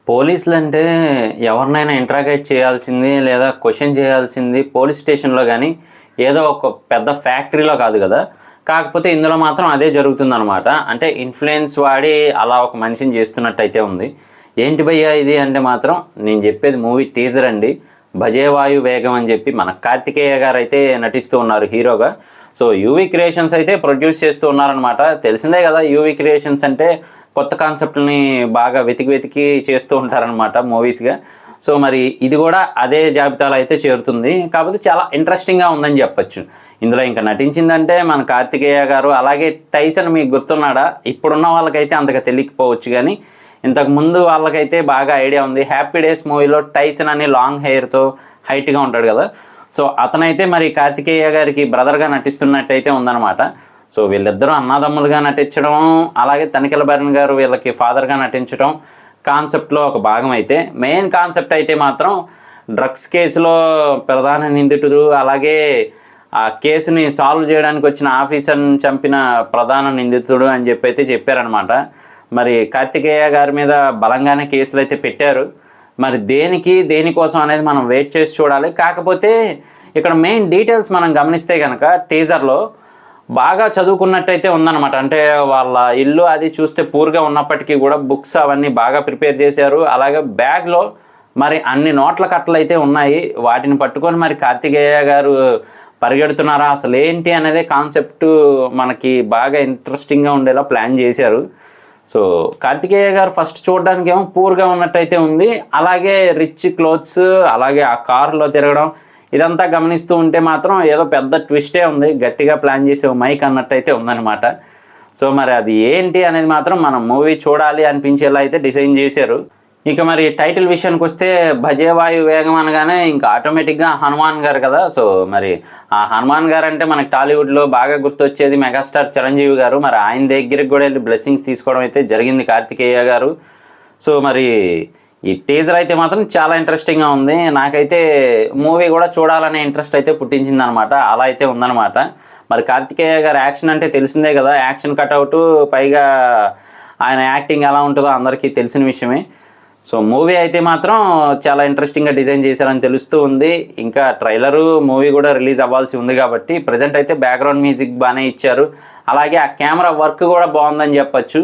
పోలీసులంటే ఎవరినైనా ఇంట్రాగేట్ చేయాల్సింది లేదా క్వశ్చన్ చేయాల్సింది పోలీస్ స్టేషన్‌లో గానీ, ఏదో ఒక పెద్ద ఫ్యాక్టరీలో కాదు గదా! కాకపోతే ఇందులో మాత్రం అదే జరుగుతుందనమాట. అంటే ఇన్‌ఫ్లుయెన్స్ వాడి అలా ఒక మనిషిని చేస్తున్నట్టయితే ఉంది. ఏంటి భయ్యా ఇది అంటే మాత్రం నేను చెప్పేది మూవీ టీజర్ అండి. 'భజే వాయు వేగం' అని చెప్పి మన కార్తికేయ గారైతే నటిస్తూ ఉన్నారు హీరోగా. సో, యూవీ క్రియేషన్స్ అయితే ప్రొడ్యూస్ చేస్తూ ఉన్నారనమాట. తెలిసిందే గదా! యూవీ క్రియేషన్స్ అంటే కొత్త కాన్సెప్ట్‌లని బాగా వెతికి చేస్తూ ఉంటారనమాట మూవీస్‌గా. సో, మరి ఇది గూడా అదే జాబితాలో అయితే చేరుతుంది. కాకపోతే చాలా ఇంట్రెస్టింగ్‌గా ఉందని జెప్పొచ్చు. ఇందులో ఇంక నటించిందంటే మన కార్తికేయ గారు, అలాగే టైసన్ మీకు గుర్తున్నాడా? ఇప్పుడున్న వాళ్ళకైతే అంతగా తెలియకపోవచ్చు గానీ, ఇంతకుముందు వాళ్ళకైతే బాగా ఐడియా ఉంది. 'హ్యాపీ డేస్' మూవీలో టైసన్ అని లాంగ్ హెయిర్‌తో హైట్‌గా ఉంటాడు గదా! సో, అతనైతే మరి కార్తికేయ గారికి బ్రదర్‌గా నటిస్తున్నట్టయితే ఉందనమాట. సో, వీళ్ళిద్దరూ అన్నాదమ్ములుగా నటించడం, అలాగే తనికెళ్ళ భరణ్ గారు వీళ్ళకి ఫాదర్‌గా నటించడం కాన్సెప్ట్‌లో ఒక భాగం అయితే. మెయిన్ కాన్సెప్ట్ అయితే మాత్రం డ్రగ్స్ కేసులో ప్రధాన నిందితుడు, అలాగే ఆ కేసుని సాల్వ్ చేయడానికి వచ్చిన ఆఫీసర్‌ని చంపిన ప్రధాన నిందితుడు అని చెప్పైతే చెప్పారనమాట. మరి కార్తికేయ గారి మీద బలంగానే కేసులైతే పెట్టారు. మరి దేనికోసం అనేది మనం వెయిట్ చేసి చూడాలి. కాకపోతే ఇక్కడ మెయిన్ డీటెయిల్స్ మనం గమనిస్తే గనక టీజర్‌లో బాగా చదువుకున్నట్టయితే ఉందన్నమాట. అంటే వాళ్ళ ఇల్లు అది చూస్తే పూర్‌గా ఉన్నప్పటికీ కూడా బుక్స్ అవన్నీ బాగా ప్రిపేర్ చేశారు. అలాగే బ్యాగ్‌లో మరి అన్ని నోట్ల కట్టలైతే ఉన్నాయి. వాటిని పట్టుకొని మరి కార్తికేయ గారు పరిగెడుతున్నారా? అసలేంటి అనేదే కాన్సెప్టు మనకి బాగా ఇంట్రెస్టింగ్‌గా ఉండేలా ప్లాన్ చేశారు. సో, కార్తికేయ గారు ఫస్ట్ చూడడానికేమో పూర్‌గా ఉన్నట్టయితే ఉంది. అలాగే రిచ్ క్లోత్స్, అలాగే ఆ కారులో తిరగడం ఇదంతా గమనిస్తూ ఉంటే మాత్రం ఏదో పెద్ద ట్విస్టే ఉంది. గట్టిగా ప్లాన్ చేసే మైక్ అన్నట్టయితే ఉందనమాట. సో, మరి అది ఏంటి అనేది మాత్రం మనం మూవీ చూడాలి అనిపించేలా అయితే డిజైన్ చేశారు. ఇక మరి టైటిల్ విషయానికొస్తే 'భజే వాయు వేగం' అనగానే ఇంకా ఆటోమేటిక్‌గా హనుమాన్ గారు కదా! సో, మరి ఆ హనుమాన్ గారంటే మనకి టాలీవుడ్‌లో బాగా గుర్తొచ్చేది మెగాస్టార్ చిరంజీవి గారు. మరి ఆయన దగ్గరికి కూడా వెళ్లి బ్లెస్సింగ్స్ తీసుకోవడం అయితే జరిగింది కార్తికేయ గారు. సో, మరి ఈ టీజర్ అయితే మాత్రం చాలా ఇంట్రెస్టింగ్‌గా ఉంది. నాకైతే మూవీ కూడా చూడాలనే ఇంట్రెస్ట్ అయితే పుట్టించిందనమాట. అలా అయితే ఉందనమాట. మరి కార్తికేయ గారి యాక్షన్ అంటే తెలిసిందే కదా! యాక్షన్ కటౌటు, పైగా ఆయన యాక్టింగ్ ఎలా ఉంటుందో అందరికీ తెలిసిన విషయమే. సో, మూవీ అయితే మాత్రం చాలా ఇంట్రెస్టింగ్‌గా డిజైన్ చేశారని తెలుస్తూ ఉంది. ఇంకా ట్రైలరు, మూవీ కూడా రిలీజ్ అవ్వాల్సి ఉంది కాబట్టి ప్రెజెంట్ అయితే బ్యాక్‌గ్రౌండ్ మ్యూజిక్ బాగానే ఇచ్చారు. అలాగే ఆ కెమెరా వర్క్ కూడా బాగుందని చెప్పొచ్చు.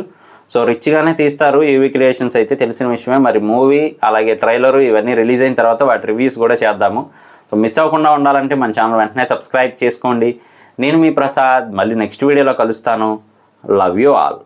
సో, రిచ్‌గానే తీస్తారు యూవీ క్రియేషన్స్ అయితే తెలిసిన విషయమే. మరి మూవీ, అలాగే ట్రైలరు ఇవన్నీ రిలీజ్ అయిన తర్వాత వాటి రివ్యూస్ కూడా చేద్దాము. సో, మిస్ అవ్వకుండా ఉండాలంటే మన ఛానల్ వెంటనే సబ్స్క్రైబ్ చేసుకోండి. నేను మీ ప్రసాద్. మళ్ళీ నెక్స్ట్ వీడియోలో కలుస్తాను. Love you all.